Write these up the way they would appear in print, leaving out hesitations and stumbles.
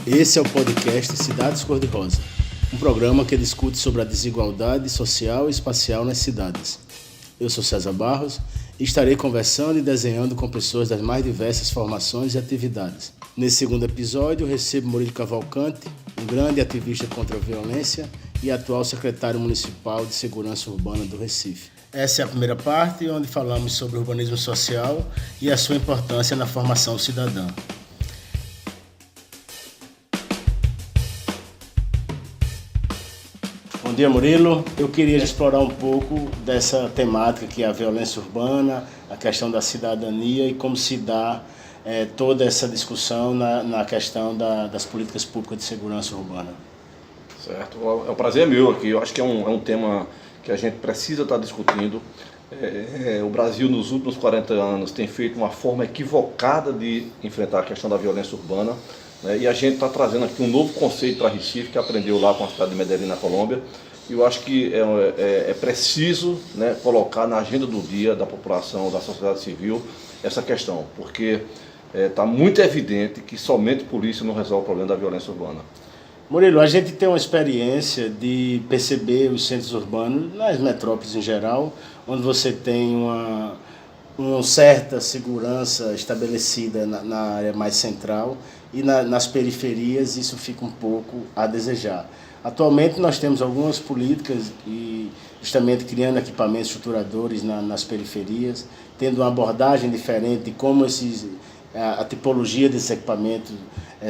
Esse é o podcast Cidades Cor-de-Rosa, um programa que discute sobre a desigualdade social e espacial nas cidades. Eu sou César Barros e estarei conversando e desenhando com pessoas das mais diversas formações e atividades. Nesse segundo episódio, recebo Murilo Cavalcante, um grande ativista contra a violência e atual secretário municipal de Segurança Urbana do Recife. Essa é a primeira parte, onde falamos sobre urbanismo social e a sua importância na formação cidadã. Bom dia, Murilo. Eu queria explorar um pouco dessa temática que é a violência urbana, a questão da cidadania e como se dá toda essa discussão na questão das políticas públicas de segurança urbana. Certo, é um prazer meu aqui. Eu acho que é um tema que a gente precisa estar discutindo. O Brasil, nos últimos 40 anos, tem feito uma forma equivocada de enfrentar a questão da violência urbana, né? E a gente está trazendo aqui um novo conceito para Recife, que aprendeu lá com a cidade de Medellín, na Colômbia. E eu acho que é preciso, né, colocar na agenda do dia da população, da sociedade civil, essa questão, porque está muito evidente que somente polícia não resolve o problema da violência urbana. Murilo, a gente tem uma experiência de perceber os centros urbanos, nas metrópoles em geral, onde você tem uma certa segurança estabelecida na área mais central e nas periferias isso fica um pouco a desejar. Atualmente nós temos algumas políticas e justamente criando equipamentos estruturadores nas periferias, tendo uma abordagem diferente de como a tipologia desses equipamentos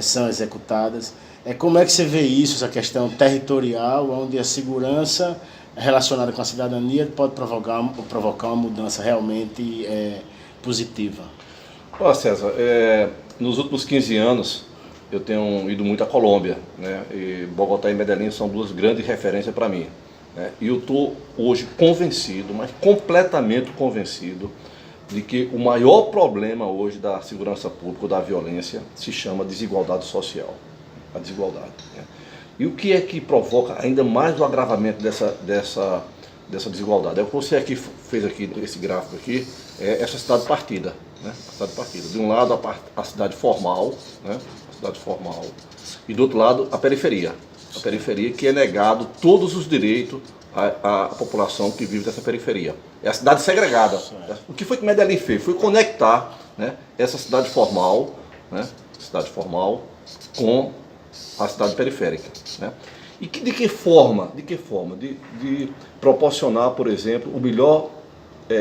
são executadas. Como é que você vê isso, essa questão territorial, onde a segurança relacionada com a cidadania pode provocar uma mudança realmente positiva? Olha, César, nos últimos 15 anos eu tenho ido muito à Colômbia, né? E Bogotá e Medellín são duas grandes referências para mim, né? E eu estou hoje convencido, mas completamente convencido, de que o maior problema hoje da segurança pública, da violência, se chama desigualdade social. A desigualdade, né? E o que é que provoca ainda mais o agravamento dessa desigualdade? É o que você aqui fez aqui, esse gráfico aqui, essa cidade partida, né? A cidade partida. De um lado a cidade formal, né? A cidade formal, e do outro lado a periferia. A periferia que é negado todos os direitos à população que vive dessa periferia. É a cidade segregada. O que foi que Medellín fez? Foi conectar, né, essa cidade formal, né, com a cidade periférica, né? E de que forma? De proporcionar, por exemplo, o melhor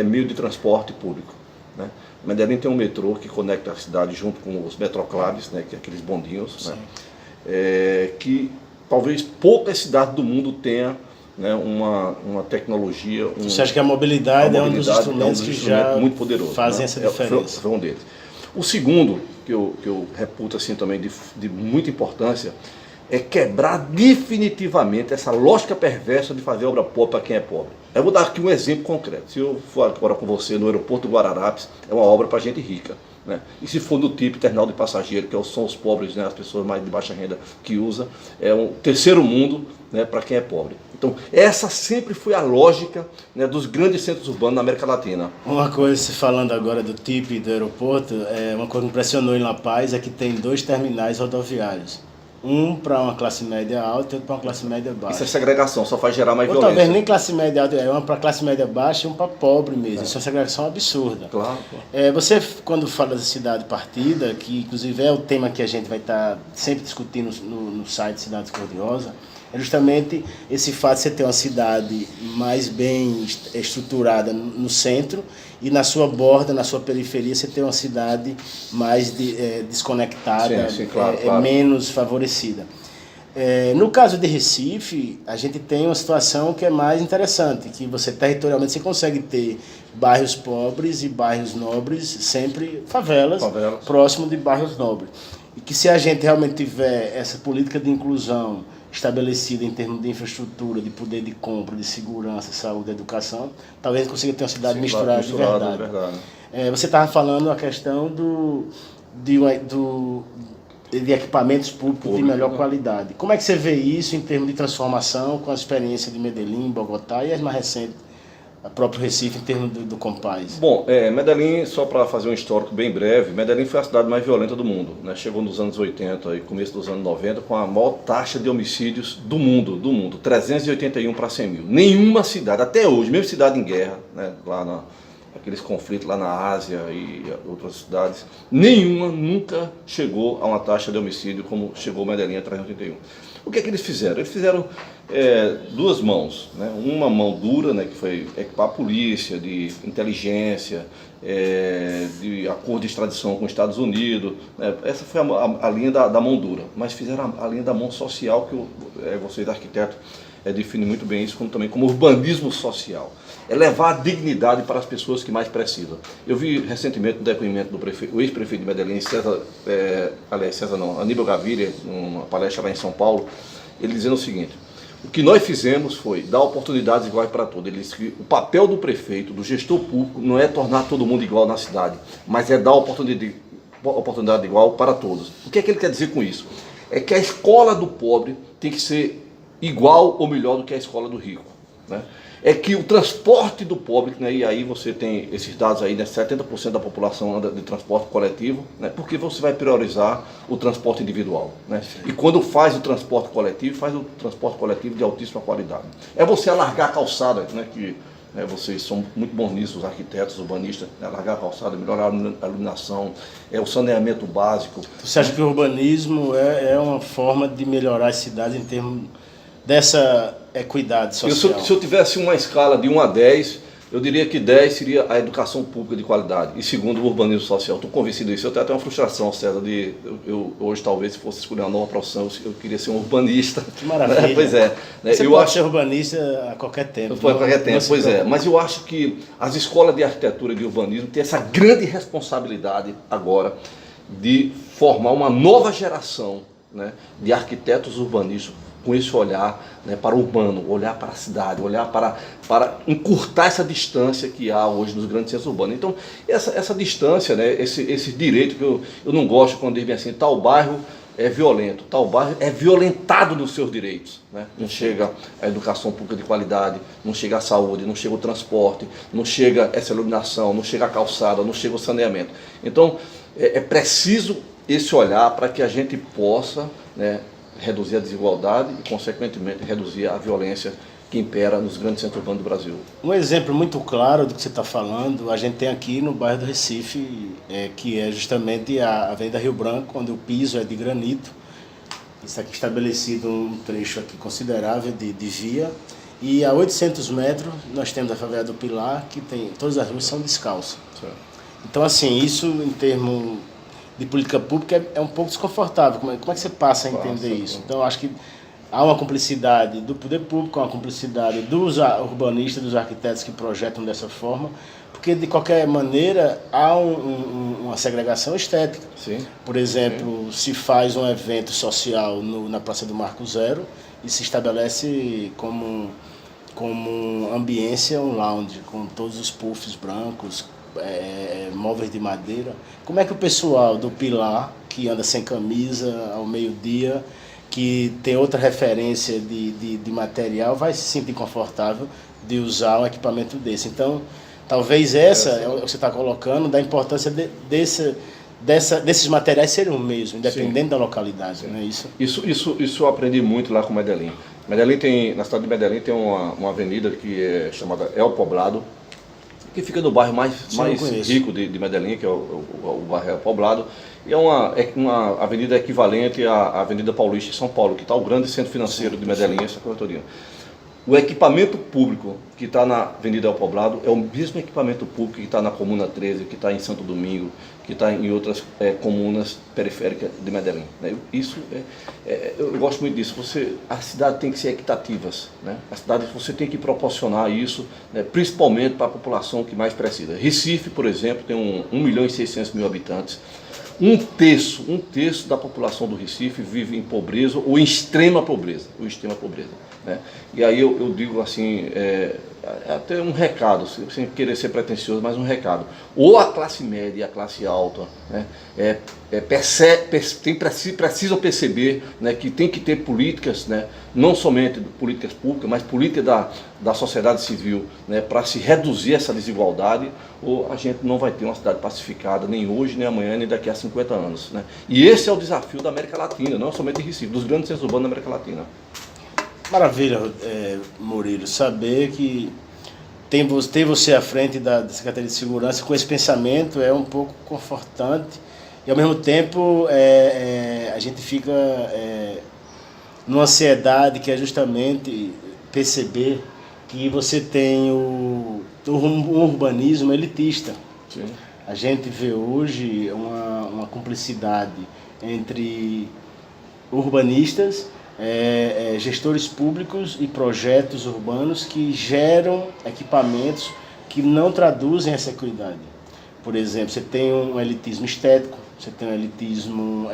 meio de transporte público, né? Medellín tem um metrô que conecta a cidade junto com os metroclaves, né, que é aqueles bondinhos, né? Que talvez poucas cidades do mundo tenham, né, uma tecnologia. Você acha que a mobilidade é um dos instrumentos que já muito poderoso, fazem, né, essa diferença? Foi um deles. O segundo, que eu reputo assim também de muita importância, é quebrar definitivamente essa lógica perversa de fazer obra pobre para quem é pobre. Eu vou dar aqui um exemplo concreto. Se eu for agora com você no aeroporto do Guararapes, é uma obra para gente rica, né? E se for do tipo terminal de passageiro, que são os pobres, né, as pessoas mais de baixa renda que usam, é um terceiro mundo, né, para quem é pobre. Então, essa sempre foi a lógica, né, dos grandes centros urbanos na América Latina. Uma coisa, se falando agora do TIP e do aeroporto, uma coisa que me impressionou em La Paz é que tem 2 terminais rodoviários. Um para uma classe média alta e outro para uma classe média baixa. Isso é segregação, só faz gerar mais Ou violência. talvez nem classe média alta, uma para classe média baixa e um para pobre mesmo. Isso é uma segregação absurda. Claro. Você, quando fala da cidade partida, que inclusive é o tema que a gente vai estar sempre discutindo no site Cidades Cor-de-Rosa, é justamente esse fato de você ter uma cidade mais bem estruturada no centro e na sua borda, na sua periferia, você ter uma cidade mais desconectada, sim, claro. menos favorecida. No caso de Recife, a gente tem uma situação que é mais interessante, que você territorialmente você consegue ter bairros pobres e bairros nobres, sempre favelas. Próximo de bairros nobres. E que se a gente realmente tiver essa política de inclusão estabelecida em termos de infraestrutura, de poder de compra, de segurança, saúde, educação, talvez a gente consiga ter uma cidade misturada de verdade. Você estava falando a questão de equipamentos públicos de melhor qualidade. Como é que você vê isso em termos de transformação com a experiência de Medellín, Bogotá e as mais recentes a próprio Recife em termos do Compaz? Bom, Medellín, só para fazer um histórico bem breve, Medellín foi a cidade mais violenta do mundo, né? Chegou nos anos 80 e começo dos anos 90 com a maior taxa de homicídios do mundo, 381 para 100 mil. Nenhuma cidade, até hoje, mesmo cidade em guerra, né? Aqueles conflitos lá na Ásia e outras cidades, nenhuma nunca chegou a uma taxa de homicídio como chegou Medellín a 381. O que é que eles fizeram? Eles fizeram duas mãos, né? Uma mão dura, né, que foi equipar a polícia de inteligência, de acordo de extradição com os Estados Unidos, né? Essa foi a linha da mão dura, mas fizeram a linha da mão social, que vocês arquitetos definem muito bem isso também como urbanismo social. É levar a dignidade para as pessoas que mais precisam. Eu vi recentemente um depoimento do prefeito, o ex-prefeito de Medellín, Aníbal Gaviria, numa palestra lá em São Paulo, ele dizendo o seguinte: o que nós fizemos foi dar oportunidades iguais para todos. Ele disse que o papel do prefeito, do gestor público, não é tornar todo mundo igual na cidade, mas é dar oportunidade igual para todos. O que é que ele quer dizer com isso? É que a escola do pobre tem que ser igual ou melhor do que a escola do rico, né? É que o transporte do pobre, né, e aí você tem esses dados aí, né, 70% da população anda de transporte coletivo, né, porque você vai priorizar o transporte individual, né? E quando faz o transporte coletivo de altíssima qualidade. É você alargar a calçada, né, que vocês são muito bons nisso, os arquitetos, os urbanistas, né, alargar a calçada, melhorar a iluminação, o saneamento básico. Você acha que o urbanismo é uma forma de melhorar as cidades em termos dessa equidade social? Se eu tivesse uma escala de 1 a 10, eu diria que 10 seria a educação pública de qualidade e segundo o urbanismo social. Estou convencido disso. Eu tenho até uma frustração, César, eu hoje talvez se fosse escolher uma nova profissão, eu queria ser um urbanista. Que maravilha. Pois é. Né? Você pode ser urbanista a qualquer tempo. A qualquer tempo, pois é. Mas eu acho que as escolas de arquitetura e de urbanismo têm essa grande responsabilidade agora de formar uma nova geração, né, de arquitetos urbanistas com esse olhar, né, para o urbano, olhar para a cidade, olhar para encurtar essa distância que há hoje nos grandes centros urbanos. Então, essa distância, né, esse direito que eu não gosto quando dizem assim, tal bairro é violento, tal bairro é violentado nos seus direitos, né? Não chega a educação pública de qualidade, não chega a saúde, não chega o transporte, não chega essa iluminação, não chega a calçada, não chega o saneamento. Então, é preciso esse olhar para que a gente possa, né, reduzir a desigualdade e, consequentemente, reduzir a violência que impera nos grandes centros urbanos do Brasil. Um exemplo muito claro do que você está falando, a gente tem aqui no bairro do Recife, que é justamente a Avenida Rio Branco, onde o piso é de granito. Isso aqui estabelecido um trecho aqui considerável de via. E a 800 metros nós temos a favela do Pilar, que tem todas as ruas são descalças. Certo. Então, assim, isso em termos de política pública é um pouco desconfortável. Como é que você passa a entender isso? Então, eu acho que há uma cumplicidade do poder público, uma cumplicidade dos urbanistas, dos arquitetos que projetam dessa forma, porque, de qualquer maneira, há uma segregação estética. Sim. Por exemplo, se faz um evento social na Praça do Marco Zero e se estabelece como ambiência um lounge, com todos os puffs brancos, móveis de madeira. Como é que o pessoal do Pilar, que anda sem camisa ao meio-dia, que tem outra referência de material, vai se sentir confortável de usar um equipamento desse? Então, talvez essa é o que você está colocando, da importância desses materiais serem o mesmo, independente da localidade, não é isso? Isso eu aprendi muito lá com Medellín. Na cidade de Medellín tem uma avenida que é chamada El Poblado, que fica no bairro mais rico de Medellín, que é o bairro El Poblado. E é uma avenida equivalente à Avenida Paulista em São Paulo, que está o grande centro financeiro de Medellín, essa coisa toda. O equipamento público que está na Avenida El Poblado é o mesmo equipamento público que está na Comuna 13, que está em Santo Domingo, que está em outras comunas periféricas de Medellín, né? Eu gosto muito disso. A cidade tem que ser equitativas, né? A cidade, você tem que proporcionar isso, né, principalmente para a população que mais precisa. Recife, por exemplo, tem 1.600.000 habitantes. Um terço da população do Recife vive em pobreza ou em extrema pobreza, né? E aí eu digo assim, é até um recado, sem querer ser pretensioso, mas um recado. Ou a classe média e a classe alta, né, precisam perceber, né, que tem que ter políticas, né, não somente políticas públicas, mas políticas da sociedade civil, né, para se reduzir essa desigualdade, ou a gente não vai ter uma cidade pacificada, nem hoje, nem amanhã, nem daqui a 50 anos. Né? E esse é o desafio da América Latina, não somente de Recife, dos grandes centros urbanos da América Latina. Maravilha, Murilo, saber que tem você à frente da Secretaria de Segurança com esse pensamento é um pouco confortante e ao mesmo tempo a gente fica numa ansiedade que é justamente perceber que você tem um urbanismo elitista. Sim. A gente vê hoje uma cumplicidade entre urbanistas, gestores públicos e projetos urbanos que geram equipamentos que não traduzem essa equidade. Por exemplo, você tem um elitismo estético, você tem um elitismo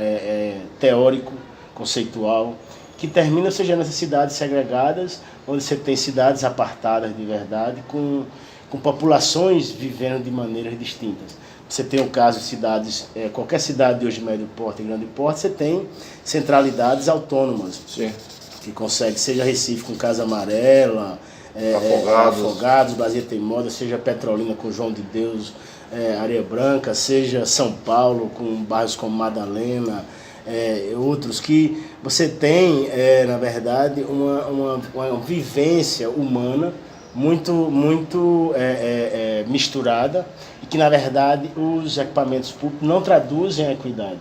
teórico, conceitual, que termina gerando essas cidades segregadas, onde você tem cidades apartadas de verdade, com populações vivendo de maneiras distintas. Você tem o caso de cidades, qualquer cidade de hoje médio porte e grande porte, você tem centralidades autônomas. Sim. Que consegue, seja Recife com Casa Amarela, Afogados, Bacia Teimosa, seja Petrolina com João de Deus, Areia Branca, seja São Paulo com bairros como Madalena, outros que você tem, na verdade, uma vivência humana muito misturada e que, na verdade, os equipamentos públicos não traduzem a equidade.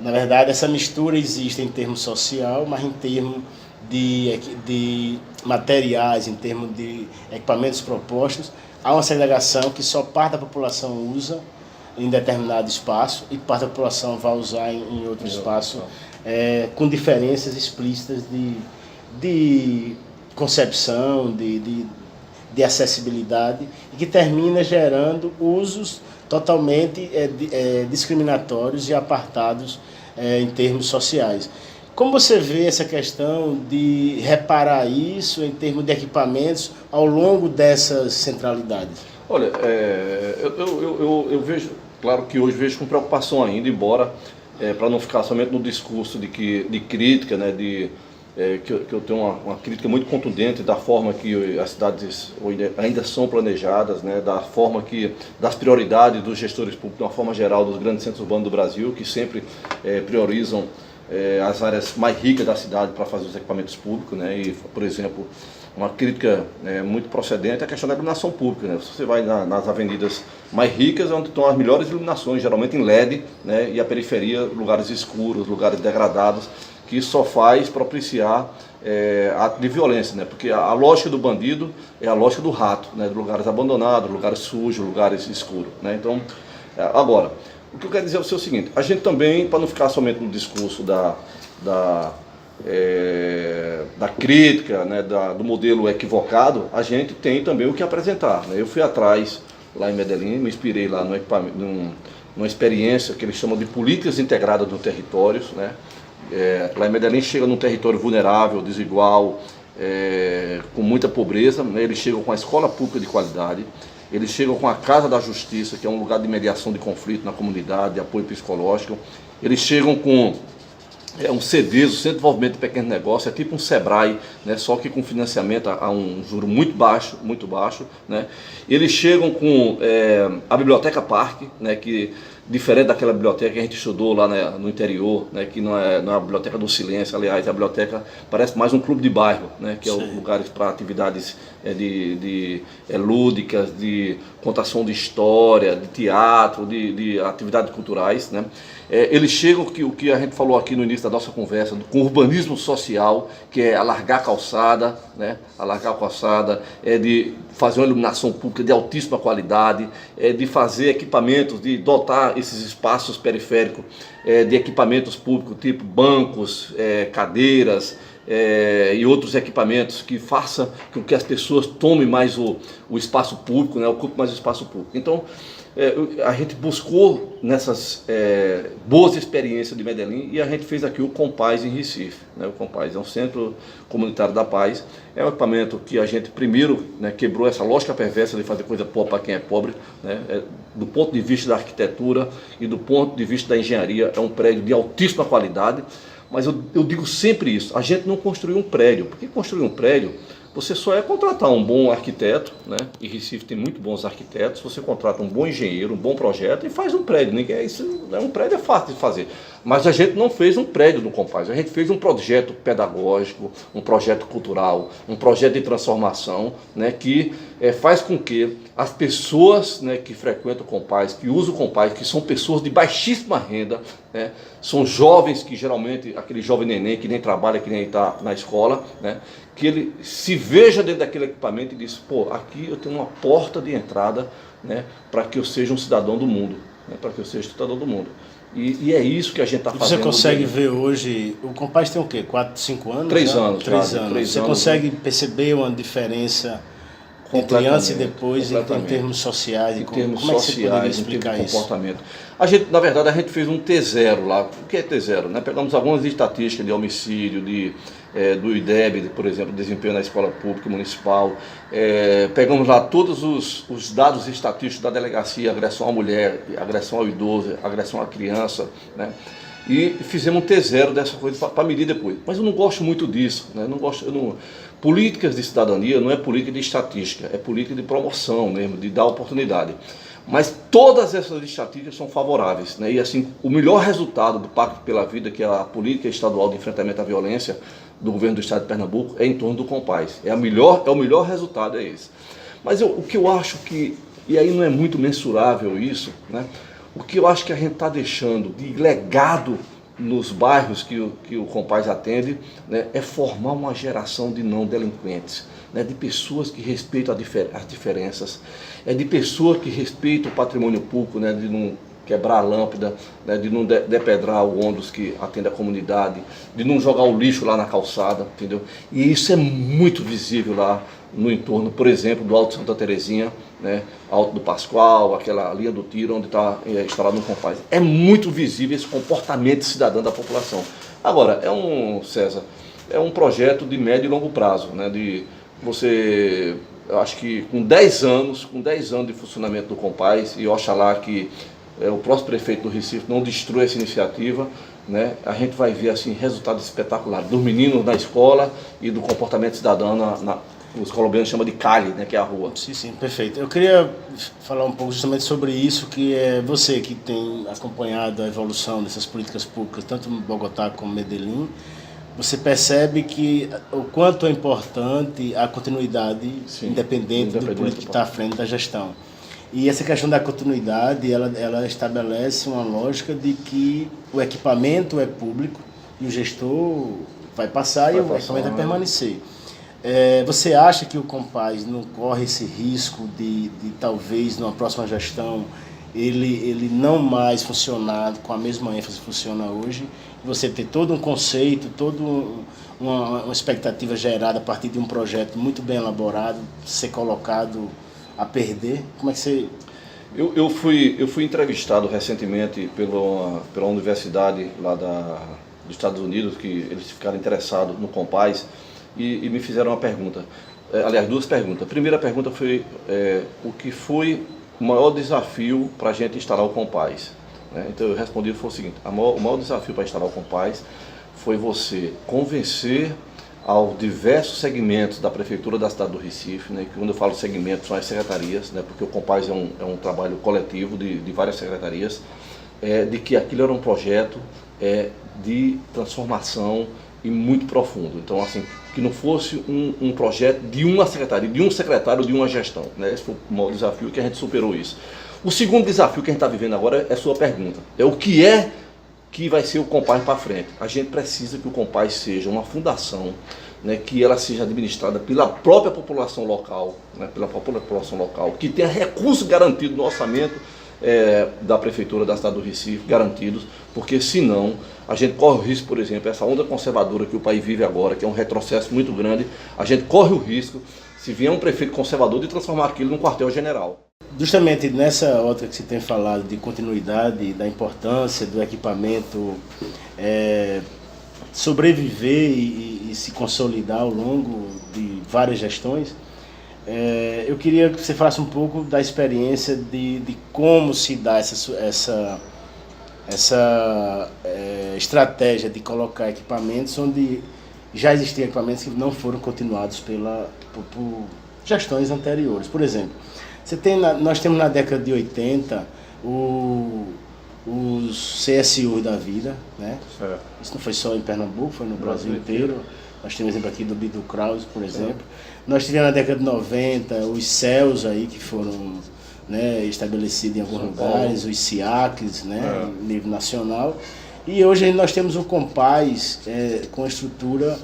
Na verdade, essa mistura existe em termos social, mas em termos de materiais, em termos de equipamentos propostos, há uma segregação que só parte da população usa em determinado espaço e parte da população vai usar em outro espaço, com diferenças explícitas de concepção, de acessibilidade, e que termina gerando usos totalmente discriminatórios e apartados em termos sociais. Como você vê essa questão de reparar isso em termos de equipamentos ao longo dessas centralidades? Olha, eu vejo, claro que hoje vejo com preocupação ainda, embora, para não ficar somente no discurso de crítica, né, que eu tenho uma crítica muito contundente da forma que as cidades ainda são planejadas, né, das prioridades dos gestores públicos, de uma forma geral, dos grandes centros urbanos do Brasil, que sempre priorizam as áreas mais ricas da cidade para fazer os equipamentos públicos, né, e, por exemplo, uma crítica muito procedente é a questão da iluminação pública. Né? Você vai nas avenidas mais ricas, onde estão as melhores iluminações, geralmente em LED, né, e a periferia, lugares escuros, lugares degradados, que isso só faz propiciar ato de violência, né? Porque a lógica do bandido é a lógica do rato, né? De lugares abandonados, lugares sujos, lugares escuros, né? Então, agora, o que eu quero dizer é o seguinte: a gente também, para não ficar somente no discurso da crítica, né? Do modelo equivocado, a gente tem também o que apresentar, né? Eu fui atrás, lá em Medellín, me inspirei lá numa experiência que eles chamam de políticas integradas no territórios, né? Lá em Medellín chega num território vulnerável, desigual, com muita pobreza, né? Eles chegam com a escola pública de qualidade, eles chegam com a Casa da Justiça, que é um lugar de mediação de conflito na comunidade, de apoio psicológico, eles chegam com um CDES, o Centro de Desenvolvimento de Pequenos Negócios, é tipo um Sebrae, né? Só que com financiamento a um juro muito baixo, né? Eles chegam com a Biblioteca Parque, né? Que diferente daquela biblioteca que a gente estudou lá no interior, né, que não é a biblioteca do silêncio, aliás, a biblioteca parece mais um clube de bairro, né, que é lugares para atividades lúdicas, de contação de história, de teatro, de atividades culturais, né. Eles chegam, o que a gente falou aqui no início da nossa conversa, com urbanismo social, que é alargar a calçada, né, de fazer uma iluminação pública de altíssima qualidade, de fazer equipamentos, de dotar esses espaços periféricos de equipamentos públicos, tipo bancos, cadeiras e outros equipamentos que façam com que as pessoas tomem mais o espaço público, né, ocupem mais o espaço público. Então, a gente buscou nessas boas experiências de Medellín e a gente fez aqui o Compaz em Recife. Né? O Compaz é um centro comunitário da paz, é um equipamento que a gente primeiro, né, quebrou essa lógica perversa de fazer coisa pobre para quem é pobre, né? Do ponto de vista da arquitetura e do ponto de vista da engenharia, é um prédio de altíssima qualidade, mas eu digo sempre isso, a gente não construiu um prédio, porque construir um prédio, você só é contratar um bom arquiteto, né? E Recife tem muito bons arquitetos, você contrata um bom engenheiro, um bom projeto e faz um prédio. Um prédio é fácil de fazer. Mas a gente não fez um prédio no Compaz, a gente fez um projeto pedagógico, um projeto cultural, um projeto de transformação, né? Que faz com que as pessoas, né, que frequentam o Compaz, que usam o Compaz, que são pessoas de baixíssima renda, né? São jovens que geralmente, aquele jovem neném que nem trabalha, que nem está na escola, né? Que ele se veja dentro daquele equipamento e diz, pô, aqui eu tenho uma porta de entrada, né, para que eu seja um cidadão do mundo, né, para que eu seja cidadão do mundo. E é isso que a gente está fazendo. Você consegue ver hoje, o Compaz tem o quê? 4, 5 anos? 3 anos. 3 anos. Você consegue perceber uma diferença entre antes e depois em termos sociais? Em termos como sociais, é que você poderia explicar em termos de isso? comportamento. Na verdade, a gente fez um T0 lá. O que é T0? Né? Pegamos algumas estatísticas de homicídio, do IDEB, por exemplo, desempenho na escola pública municipal. Pegamos lá todos os dados estatísticos da delegacia, agressão à mulher, agressão ao idoso, agressão à criança, né? E fizemos um T0 dessa coisa para medir depois. Mas eu não gosto muito disso, né? Políticas de cidadania não é política de estatística, é política de promoção mesmo, de dar oportunidade. Mas todas essas estatísticas são favoráveis, né? E assim, o melhor resultado do Pacto pela Vida, que é a política estadual de enfrentamento à violência do governo do estado de Pernambuco, é em torno do Compaz. O melhor resultado é esse. Mas o que eu acho que, e aí não é muito mensurável isso, né? O que eu acho que a gente está deixando de legado nos bairros que o Compaz atende, né, é formar uma geração de não delinquentes, né, de pessoas que respeitam as diferenças, de pessoas que respeitam o patrimônio público, né, de não quebrar a lâmpada, né, de não depedrar o ônibus que atende a comunidade, de não jogar o lixo lá na calçada, entendeu? E isso é muito visível lá no entorno, por exemplo, do Alto Santa Terezinha, né, Alto do Pascoal, aquela linha do tiro onde está instalado um Compaz. É muito visível esse comportamento cidadão da população. Agora, César, é um projeto de médio e longo prazo, né, eu acho que com 10 anos de funcionamento do Compaz, e oxalá que o próximo prefeito do Recife não destrua essa iniciativa, né, a gente vai ver assim, resultados espetaculares dos meninos na escola e do comportamento cidadão os colombianos chamam de Cali, né, que é a rua. Sim, perfeito. Eu queria falar um pouco justamente sobre isso, que é você que tem acompanhado a evolução dessas políticas públicas, tanto em Bogotá como em Medellín, você percebe que o quanto é importante a continuidade, independente do político que está à frente da gestão. E essa questão da continuidade, ela estabelece uma lógica de que o equipamento é público e o gestor vai passar e o equipamento vai permanecer. Você acha que o Compaz não corre esse risco de talvez numa próxima gestão ele não mais funcionar com a mesma ênfase que funciona hoje, você ter todo um conceito, toda uma expectativa gerada a partir de um projeto muito bem elaborado, ser colocado a perder? Como é que você... Eu fui entrevistado recentemente pela universidade lá dos Estados Unidos, que eles ficaram interessados no Compaz, e me fizeram uma pergunta, aliás, 2 perguntas. A primeira pergunta foi o que foi o maior desafio para a gente instalar o Compaz, né? Então eu respondi, foi o seguinte: o maior desafio para instalar o Compaz foi você convencer aos diversos segmentos da Prefeitura da cidade do Recife, né, que quando eu falo segmentos são as secretarias, né, porque o Compaz é um trabalho coletivo de várias secretarias, de que aquilo era um projeto de transformação e muito profundo. Então, assim, que não fosse um projeto de uma secretaria, de um secretário, de uma gestão, né? Esse foi o maior desafio, que a gente superou isso. O segundo desafio que a gente está vivendo agora é a sua pergunta. O que vai ser o Compaz para frente. A gente precisa que o Compaz seja uma fundação, né, que ela seja administrada pela própria população local, né, que tenha recursos garantidos no orçamento da Prefeitura da cidade do Recife, garantidos, porque senão a gente corre o risco, por exemplo, essa onda conservadora que o país vive agora, que é um retrocesso muito grande, a gente corre o risco, se vier um prefeito conservador, de transformar aquilo num quartel-general. justamente nessa ótica que você tem falado de continuidade, da importância do equipamento sobreviver e se consolidar ao longo de várias gestões, eu queria que você falasse um pouco da experiência de como se dá essa estratégia de colocar equipamentos onde já existiam equipamentos que não foram continuados por gestões anteriores. Por exemplo, nós temos na década de 80 os CSUs da vida, né? Certo. Isso não foi só em Pernambuco, foi no Brasil inteiro. Nós temos exemplo aqui do Bidu Krause, por exemplo. Nós tivemos na década de 90 os CELs aí que foram, né, estabelecidos em alguns lugares, os SIACs, né, em nível nacional. E hoje nós temos o Compaz com estrutura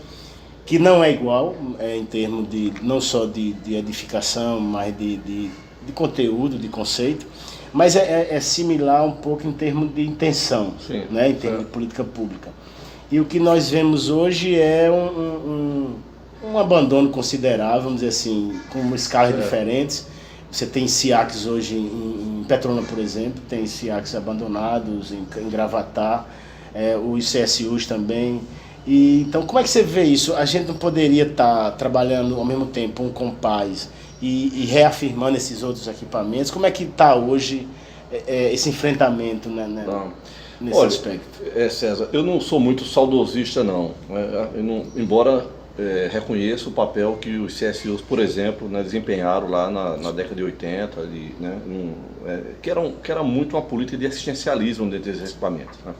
que não é igual em termos de não só de edificação, mas de conteúdo, de conceito, mas é similar um pouco em termos de intenção, né, em termos de política pública. E o que nós vemos hoje é um abandono considerável, vamos dizer assim, com escalas diferentes. Você tem SIACs hoje em Petrolina, por exemplo, tem SIACs abandonados em Gravatá, os CSUs também. E, então, como é que você vê isso? A gente não poderia estar trabalhando ao mesmo tempo um Compaz e reafirmando esses outros equipamentos? Como é que está hoje esse enfrentamento, né, nesse aspecto? César, eu não sou muito saudosista, não. Embora reconheça o papel que os CSUs, por exemplo, né, desempenharam lá na década de 80, que era muito uma política de assistencialismo dentro desses equipamentos, né?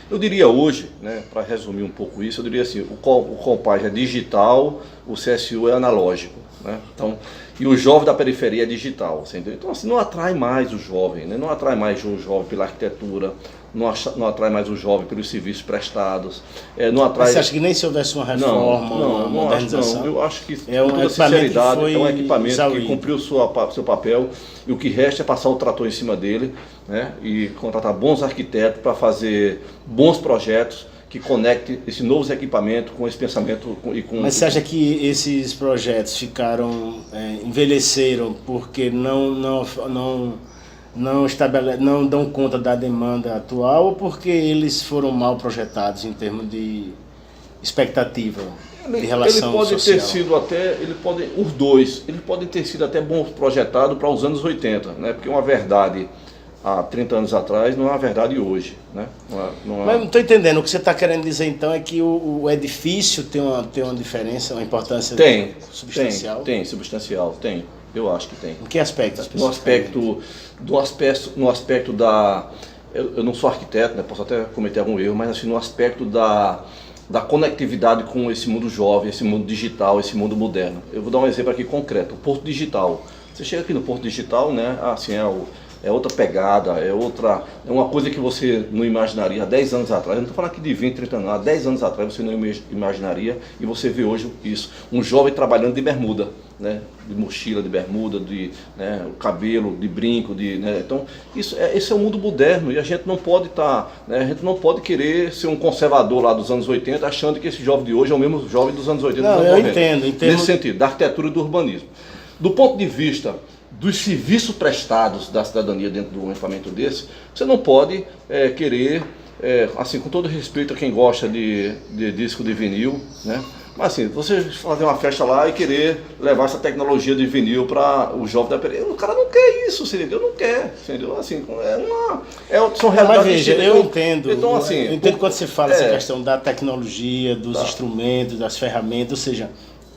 Eu diria hoje, né, para resumir um pouco isso, eu diria assim, o Compaz é digital, o CSU é analógico, né? Então, e o jovem da periferia é digital, entendeu? Então, assim, não atrai mais o jovem, né? Não atrai mais o jovem pela arquitetura, não atrai mais o jovem pelos serviços prestados, não atrai... Mas você acha que nem se houvesse uma reforma, uma modernização? Não, eu acho que, com um toda sinceridade, é um equipamento que cumpriu seu papel, e o que resta é passar o trator em cima dele, né, e contratar bons arquitetos para fazer bons projetos que conectem esses novos equipamentos com esse pensamento Mas você acha que esses projetos envelheceram porque não dão conta da demanda atual, ou porque eles foram mal projetados em termos de expectativa de relação social? Os dois, eles podem ter sido até bons projetados para os anos 80, né? Porque uma verdade há 30 anos atrás não é uma verdade hoje, né? Mas não estou entendendo, o que você está querendo dizer então é que o edifício tem uma diferença, uma importância substancial? Tem, substancial, tem. Eu acho que tem. Em que aspecto? No aspecto da... Eu não sou arquiteto, né? Posso até cometer algum erro, mas assim, no aspecto da conectividade com esse mundo jovem, esse mundo digital, esse mundo moderno. Eu vou dar um exemplo aqui concreto, o Porto Digital. Você chega aqui no Porto Digital, né? Assim, é outra pegada, é uma coisa que você não imaginaria há 10 anos atrás. Eu não estou falando aqui de 20, 30 anos, há 10 anos atrás você não imaginaria, e você vê hoje isso. Um jovem trabalhando de bermuda, né? De mochila, de bermuda, né? O cabelo, de brinco, né? Então, esse é o mundo moderno, e a gente não pode né? A gente não pode querer ser um conservador lá dos anos 80, achando que esse jovem de hoje é o mesmo jovem dos anos 80. Não, eu entendo. Nesse sentido, da arquitetura e do urbanismo. Do ponto de vista dos serviços prestados da cidadania dentro de um equipamento desse, você não pode querer, assim, com todo respeito a quem gosta de disco de vinil, né? Mas assim, você fazer uma festa lá e querer levar essa tecnologia de vinil para o jovem da periferia, o cara não quer isso, entendeu? Não quer, entendeu? Assim, são realidades. Mas veja, eu entendo. Então, assim, eu entendo quando você fala essa questão da tecnologia, dos instrumentos, das ferramentas, ou seja,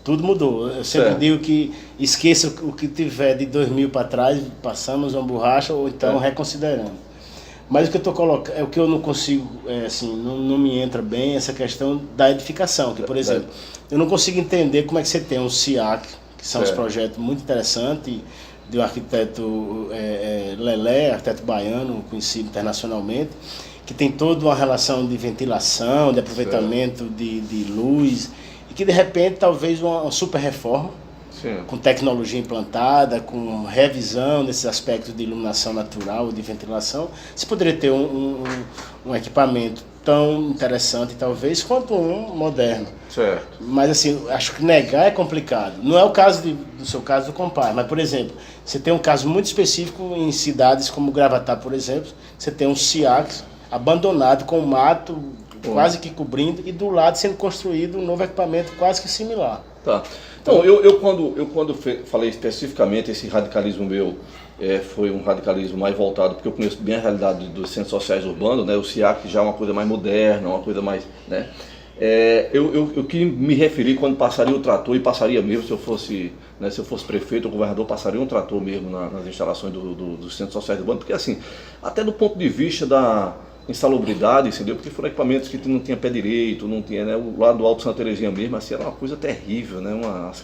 tudo mudou. Eu sempre digo que esqueça o que tiver de 2000 para trás, passamos uma borracha ou então reconsiderando. Mas o que eu estou colocando, o que eu não consigo, assim, não me entra bem essa questão da edificação, que, por exemplo, eu não consigo entender como é que você tem um SIAC, que são os projetos muito interessantes, de um arquiteto Lelé, arquiteto baiano, conhecido internacionalmente, que tem toda uma relação de ventilação, de aproveitamento de luz, e que de repente talvez uma super reforma, com tecnologia implantada, com revisão desses aspectos de iluminação natural, de ventilação, você poderia ter um equipamento tão interessante, talvez, quanto um moderno. Certo. Mas, assim, acho que negar é complicado. Não é o caso do seu caso do Compar, mas, por exemplo, você tem um caso muito específico em cidades como Gravatá, por exemplo, você tem um SIAC abandonado com mato quase que cobrindo e do lado sendo construído um novo equipamento quase que similar. Tá. Então, eu quando falei especificamente esse radicalismo meu, foi um radicalismo mais voltado, porque eu conheço bem a realidade dos centros sociais urbanos, né? O SIAC já é uma coisa mais moderna, uma coisa mais, né? Eu que me referi quando passaria o trator, e passaria mesmo se eu fosse, né, se eu fosse prefeito ou governador, passaria um trator mesmo nas instalações dos centros sociais urbanos, porque assim, até do ponto de vista da insalubridade, entendeu? Porque foram equipamentos que não tinha pé direito, não tinha, né? O lado do Alto Santa Terezinha mesmo, assim, era uma coisa terrível, né?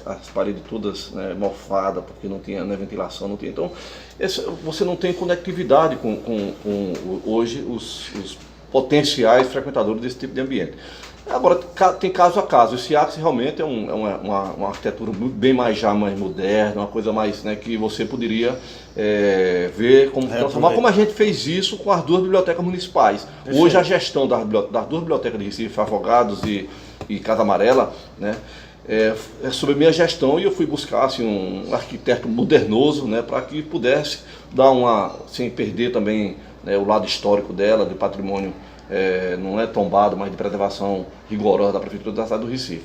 As paredes todas, né, mofadas, porque não tinha, né, ventilação, não tinha. Então, você não tem conectividade com hoje os potenciais frequentadores desse tipo de ambiente. Agora, tem caso a caso. Esse Axis realmente é uma arquitetura bem mais moderna, uma coisa mais, né, que você poderia ver como transformar, como a gente fez isso com as duas bibliotecas municipais. Perfeito. Hoje a gestão das duas bibliotecas de Recife, Afogados e Casa Amarela, né, é sobre a minha gestão, e eu fui buscar assim, um arquiteto modernoso, né, para que pudesse dar sem perder também, né, o lado histórico dela, de patrimônio. Não é tombado, mas de preservação rigorosa da Prefeitura da cidade do Recife.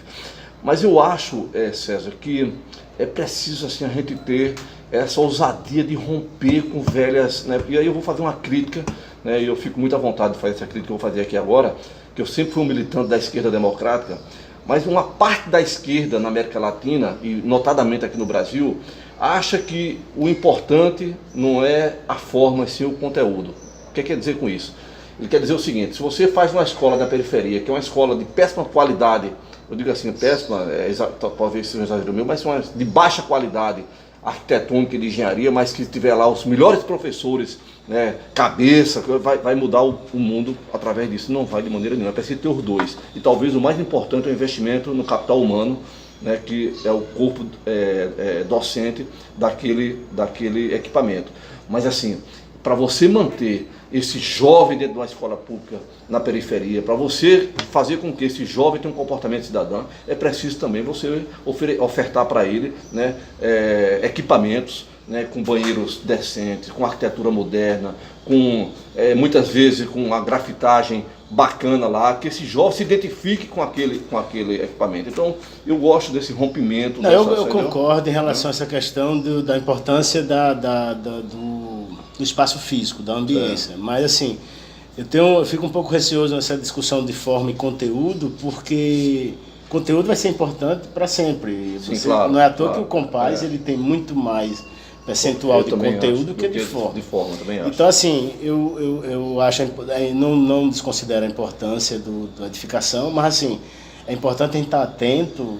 Mas eu acho, César, que é preciso assim, a gente ter essa ousadia de romper com velhas, né? E aí eu vou fazer uma crítica, né? E eu fico muito à vontade de fazer essa crítica que eu vou fazer aqui agora, que eu sempre fui um militante da esquerda democrática, mas uma parte da esquerda na América Latina, e notadamente aqui no Brasil, acha que o importante não é a forma, sim o conteúdo. O que quer dizer com isso? Ele quer dizer o seguinte: se você faz uma escola da periferia, que é uma escola de péssima qualidade, eu digo assim, péssima, talvez seja um exagero meu, mas de baixa qualidade arquitetônica e de engenharia, mas que tiver lá os melhores professores, né, cabeça, vai mudar o mundo através disso. Não vai de maneira nenhuma, é preciso ter os dois. E talvez o mais importante é o investimento no capital humano, né, que é o corpo docente daquele equipamento. Mas assim, para você manter esse jovem dentro de uma escola pública na periferia, para você fazer com que esse jovem tenha um comportamento cidadão, é preciso também você ofertar para ele, né, equipamentos, né, com banheiros decentes, com arquitetura moderna, com muitas vezes com a grafitagem bacana lá, que esse jovem se identifique com aquele equipamento. Então, eu gosto desse rompimento. Não, eu concordo em relação a essa questão da importância do espaço físico, da ambiência. Mas, assim, eu fico um pouco receoso nessa discussão de forma e conteúdo, porque conteúdo vai ser importante para sempre. Sim, claro, não é à toa que o Compaz ele tem muito mais percentual de conteúdo que de forma. De forma, também acho. Então, assim, eu acho, não desconsidero a importância da edificação, mas, assim, é importante a gente estar atento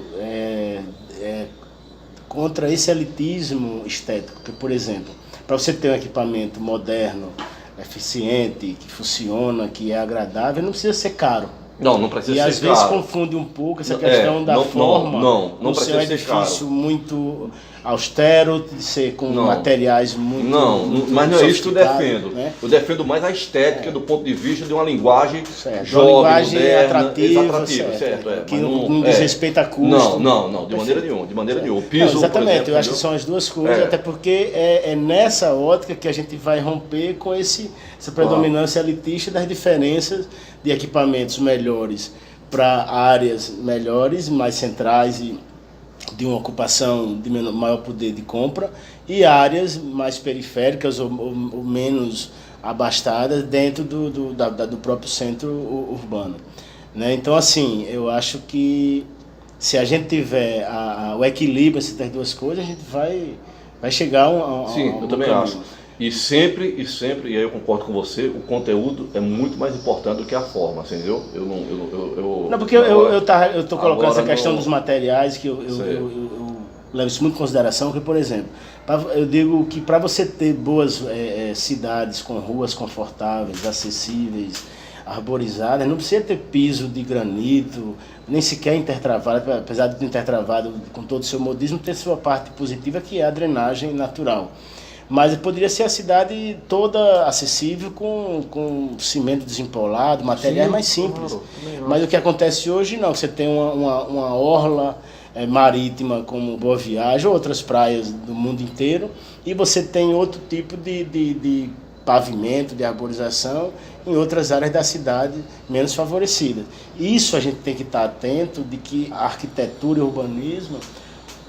contra esse elitismo estético. Porque, por exemplo, para você ter um equipamento moderno, eficiente, que funciona, que é agradável, não precisa ser caro. Não precisa ser caro. E às vezes confunde um pouco essa questão da forma. Não precisa ser caro. Um edifício muito austero, de ser com materiais muito... Mas não é isso que eu defendo. Né? Eu defendo mais a estética do ponto de vista de uma linguagem jovem, uma linguagem moderna, atrativa, certo. Que não diz respeito a custo. Não, de maneira nenhuma. O piso, exatamente, exemplo, eu acho que são as duas coisas, até porque é nessa ótica que a gente vai romper com essa predominância elitista das diferenças de equipamentos melhores para áreas melhores, mais centrais e de uma ocupação de maior poder de compra, e áreas mais periféricas ou menos abastadas dentro do próprio centro urbano. Né? Então, assim, eu acho que se a gente tiver o equilíbrio entre as duas coisas, a gente vai chegar a Sim, eu também acho. E sempre, e aí eu concordo com você, o conteúdo é muito mais importante do que a forma, entendeu? Não, porque eu estou colocando essa questão dos materiais, que eu levo isso muito em consideração, porque, por exemplo, eu digo que para você ter boas cidades com ruas confortáveis, acessíveis, arborizadas, não precisa ter piso de granito, nem sequer intertravado, apesar de intertravado com todo o seu modismo, ter sua parte positiva, que é a drenagem natural. Mas poderia ser a cidade toda acessível com cimento desempolado, materiais mais simples. Claro, mas o que acontece hoje não, você tem uma orla marítima como Boa Viagem, outras praias do mundo inteiro, e você tem outro tipo de pavimento, de arborização em outras áreas da cidade menos favorecidas. Isso a gente tem que estar atento de que a arquitetura e o urbanismo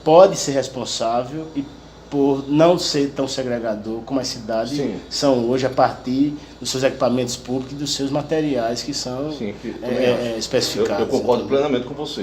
pode ser responsável e por não ser tão segregador como as cidades Sim. são hoje a partir dos seus equipamentos públicos e dos seus materiais que são Sim, especificados. Eu concordo Então, plenamente com você.